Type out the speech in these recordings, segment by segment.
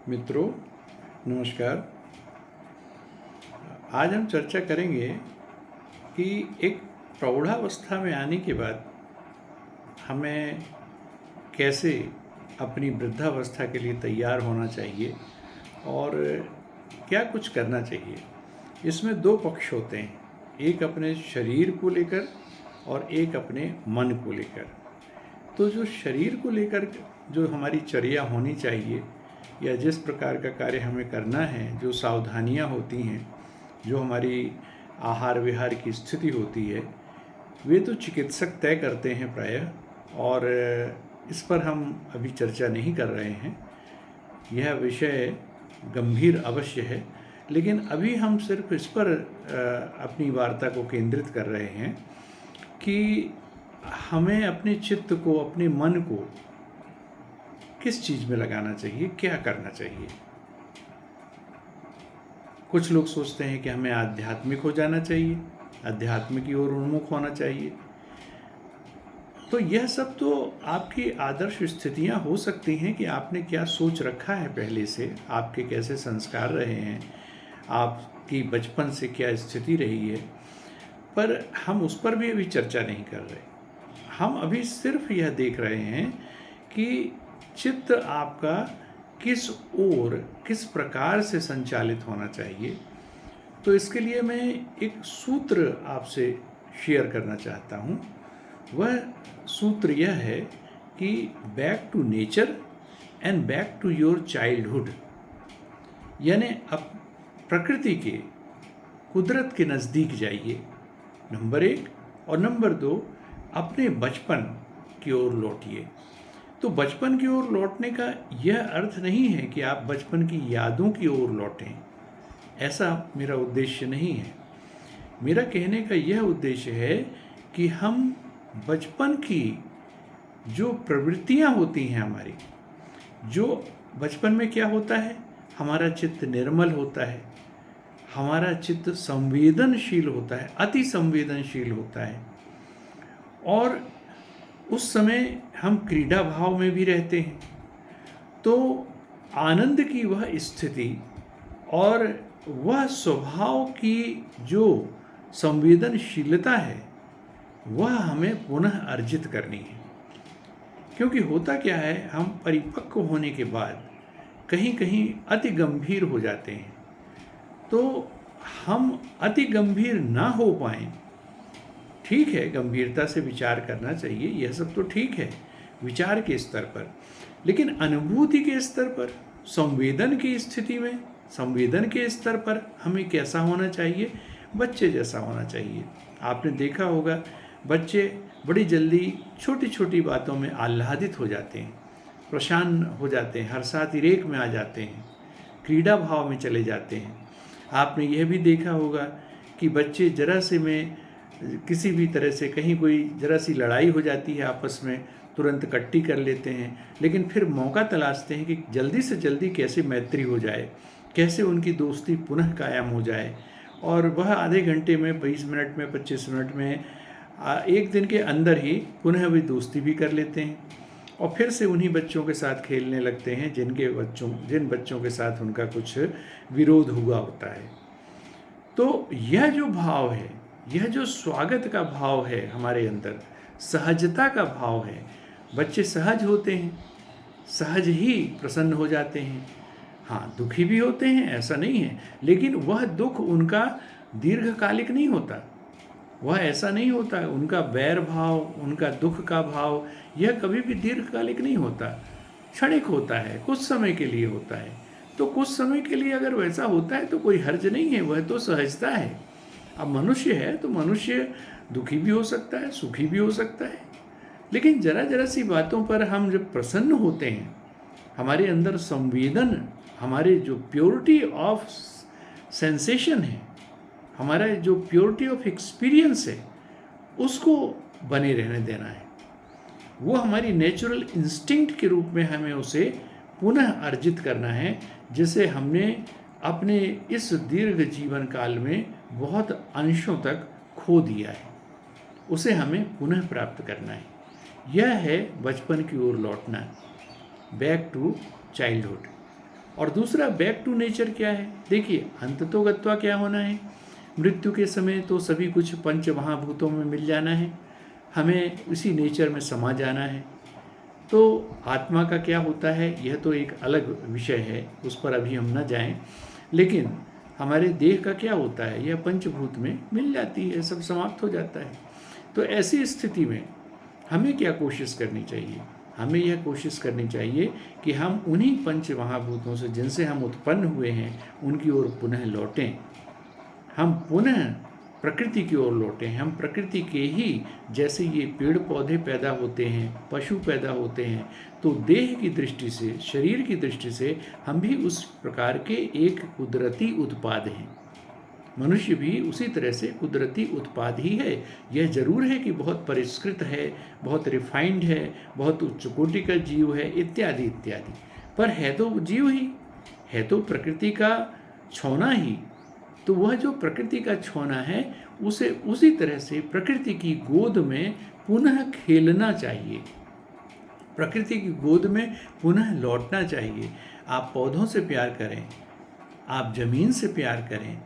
मित्रों, नमस्कार। आज हम चर्चा करेंगे कि एक प्रौढ़ावस्था में आने के बाद हमें कैसे अपनी वृद्धावस्था के लिए तैयार होना चाहिए और क्या कुछ करना चाहिए। इसमें दो पक्ष होते हैं, एक अपने शरीर को लेकर और एक अपने मन को लेकर। तो जो शरीर को लेकर जो हमारी चर्या होनी चाहिए या जिस प्रकार का कार्य हमें करना है, जो सावधानियां होती हैं, जो हमारी आहार विहार की स्थिति होती है, वे तो चिकित्सक तय करते हैं प्रायः, और इस पर हम अभी चर्चा नहीं कर रहे हैं। यह विषय गंभीर अवश्य है, लेकिन अभी हम सिर्फ इस पर अपनी वार्ता को केंद्रित कर रहे हैं कि हमें अपने चित्त को, अपने मन को किस चीज़ में लगाना चाहिए, क्या करना चाहिए। कुछ लोग सोचते हैं कि हमें आध्यात्मिक हो जाना चाहिए, अध्यात्म की ओर उन्मुख होना चाहिए। तो यह सब तो आपकी आदर्श स्थितियां हो सकती हैं कि आपने क्या सोच रखा है पहले से, आपके कैसे संस्कार रहे हैं, आपकी बचपन से क्या स्थिति रही है, पर हम उस पर भी अभी चर्चा नहीं कर रहे। हम अभी सिर्फ यह देख रहे हैं कि चित्त आपका किस ओर, किस प्रकार से संचालित होना चाहिए। तो इसके लिए मैं एक सूत्र आपसे शेयर करना चाहता हूँ। वह सूत्र यह है कि back to nature and back to your childhood, यानी अब प्रकृति के, कुदरत के नज़दीक जाइए, नंबर 1, और नंबर 2, अपने बचपन की ओर लौटिए। तो बचपन की ओर लौटने का यह अर्थ नहीं है कि आप बचपन की यादों की ओर लौटें, ऐसा मेरा उद्देश्य नहीं है। मेरा कहने का यह उद्देश्य है कि हम बचपन की जो प्रवृत्तियां होती हैं हमारी, जो बचपन में क्या होता है, हमारा चित्त निर्मल होता है, हमारा चित्त संवेदनशील होता है, अति संवेदनशील होता है, और उस समय हम क्रीड़ा भाव में भी रहते हैं। तो आनंद की वह स्थिति और वह स्वभाव की जो संवेदनशीलता है, वह हमें पुनः अर्जित करनी है। क्योंकि होता क्या है, हम परिपक्व होने के बाद कहीं कहीं अति गंभीर हो जाते हैं। तो हम अति गंभीर ना हो पाएं, ठीक है, गंभीरता से विचार करना चाहिए, यह सब तो ठीक है विचार के स्तर पर, लेकिन अनुभूति के स्तर पर, संवेदन की स्थिति में, संवेदन के स्तर पर हमें कैसा होना चाहिए, बच्चे जैसा होना चाहिए। आपने देखा होगा, बच्चे बड़ी जल्दी छोटी छोटी बातों में आह्लादित हो जाते हैं, प्रसन्न हो जाते हैं, हर्षातिरेक में आ जाते हैं, क्रीड़ा भाव में चले जाते हैं। आपने यह भी देखा होगा कि बच्चे जरा से में किसी भी तरह से कहीं कोई जरा सी लड़ाई हो जाती है आपस में, तुरंत इकट्ठी कर लेते हैं, लेकिन फिर मौका तलाशते हैं कि जल्दी से जल्दी कैसे मैत्री हो जाए, कैसे उनकी दोस्ती पुनः कायम हो जाए, और वह आधे घंटे में, 20 मिनट में, 25 मिनट में, एक दिन के अंदर ही पुनः वे दोस्ती भी कर लेते हैं, और फिर से उन्हीं बच्चों के साथ खेलने लगते हैं जिन बच्चों के साथ उनका कुछ विरोध हुआ होता है। तो यह जो भाव है, यह जो स्वागत का भाव है हमारे अंदर, सहजता का भाव है, बच्चे सहज होते हैं, सहज ही प्रसन्न हो जाते हैं। हाँ, दुखी भी होते हैं, ऐसा नहीं है, लेकिन वह दुख उनका दीर्घकालिक नहीं होता, वह ऐसा नहीं होता, उनका वैर भाव, उनका दुख का भाव, यह कभी भी दीर्घकालिक नहीं होता, क्षणिक होता है, कुछ समय के लिए होता है। तो कुछ समय के लिए अगर वैसा होता है तो कोई हर्ज नहीं है, वह तो सहजता है। अब मनुष्य है तो मनुष्य दुखी भी हो सकता है, सुखी भी हो सकता है, लेकिन जरा जरा सी बातों पर हम जब प्रसन्न होते हैं, हमारे अंदर संवेदन, हमारे जो प्योरिटी ऑफ सेंसेशन है, हमारा जो प्योरिटी ऑफ एक्सपीरियंस है, उसको बने रहने देना है। वो हमारी नेचुरल इंस्टिंक्ट के रूप में हमें उसे पुनः अर्जित करना है, जिसे हमने अपने इस दीर्घ जीवन काल में बहुत अंशों तक खो दिया है, उसे हमें पुनः प्राप्त करना है। यह है बचपन की ओर लौटना, बैक टू चाइल्डहुड। और दूसरा बैक टू नेचर क्या है? देखिए, अंततोगत्वा क्या होना है? मृत्यु के समय तो सभी कुछ पंच महाभूतों में मिल जाना है, हमें उसी नेचर में समा जाना है। तो आत्मा का क्या होता है, यह तो एक अलग विषय है, उस पर अभी हम न जाएं। लेकिन हमारे देह का क्या होता है, यह पंचभूत में मिल जाती है, सब समाप्त हो जाता है। तो ऐसी स्थिति में हमें क्या कोशिश करनी चाहिए? हमें यह कोशिश करनी चाहिए कि हम उन्हीं पंच महाभूतों से जिनसे हम उत्पन्न हुए हैं उनकी ओर पुनः लौटें, हम पुनः प्रकृति की ओर लौटें। हम प्रकृति के ही, जैसे ये पेड़ पौधे पैदा होते हैं, पशु पैदा होते हैं, तो देह की दृष्टि से, शरीर की दृष्टि से हम भी उस प्रकार के एक कुदरती उत्पाद हैं। मनुष्य भी उसी तरह से कुदरती उत्पाद ही है। यह जरूर है कि बहुत परिष्कृत है, बहुत रिफाइंड है, बहुत उच्च कोटि का जीव है, इत्यादि इत्यादि, पर है तो जीव ही, है तो प्रकृति का छौना ही। तो वह जो प्रकृति का छौना है, उसे उसी तरह से प्रकृति की गोद में पुनः खेलना चाहिए, प्रकृति की गोद में पुनः लौटना चाहिए। आप पौधों से प्यार करें, आप जमीन से प्यार करें,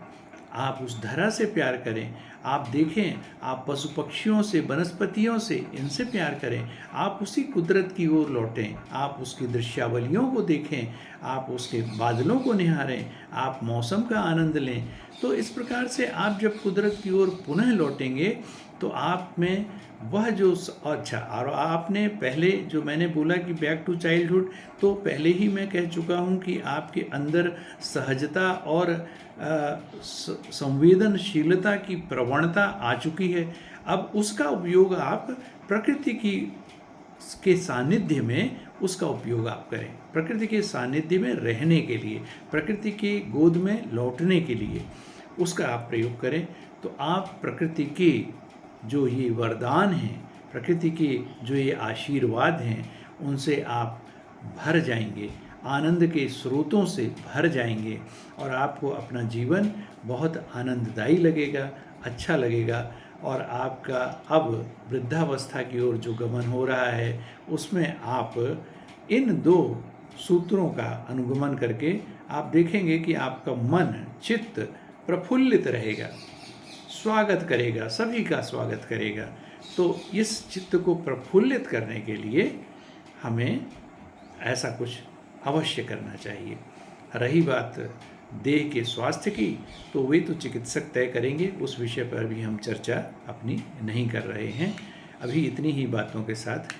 आप उस धरा से प्यार करें, आप देखें, आप पशु पक्षियों से, वनस्पतियों से, इनसे प्यार करें, आप उसी कुदरत की ओर लौटें, आप उसकी दृश्यावलियों को देखें, आप उसके बादलों को निहारें, आप मौसम का आनंद लें। तो इस प्रकार से आप जब कुदरत की ओर पुनः लौटेंगे तो आप में वह जो अच्छा, और आपने पहले जो मैंने बोला कि बैक टू चाइल्डहुड, तो पहले ही मैं कह चुका हूँ कि आपके अंदर सहजता और संवेदनशीलता की प्रवणता आ चुकी है। अब उसका उपयोग आप प्रकृति की के सानिध्य में, उसका उपयोग आप करें, प्रकृति के सानिध्य में रहने के लिए, प्रकृति की गोद में लौटने के लिए उसका आप प्रयोग करें। तो आप प्रकृति के जो ये वरदान हैं, प्रकृति के जो ये आशीर्वाद हैं, उनसे आप भर जाएंगे, आनंद के स्रोतों से भर जाएंगे, और आपको अपना जीवन बहुत आनंददायी लगेगा, अच्छा लगेगा। और आपका अब वृद्धावस्था की ओर जो गमन हो रहा है, उसमें आप इन दो सूत्रों का अनुगमन करके आप देखेंगे कि आपका मन, चित्त प्रफुल्लित रहेगा, स्वागत करेगा, सभी का स्वागत करेगा। तो इस चित्त को प्रफुल्लित करने के लिए हमें ऐसा कुछ अवश्य करना चाहिए। रही बात देह के स्वास्थ्य की, तो वे तो चिकित्सक तय करेंगे, उस विषय पर भी हम चर्चा अपनी नहीं कर रहे हैं। अभी इतनी ही बातों के साथ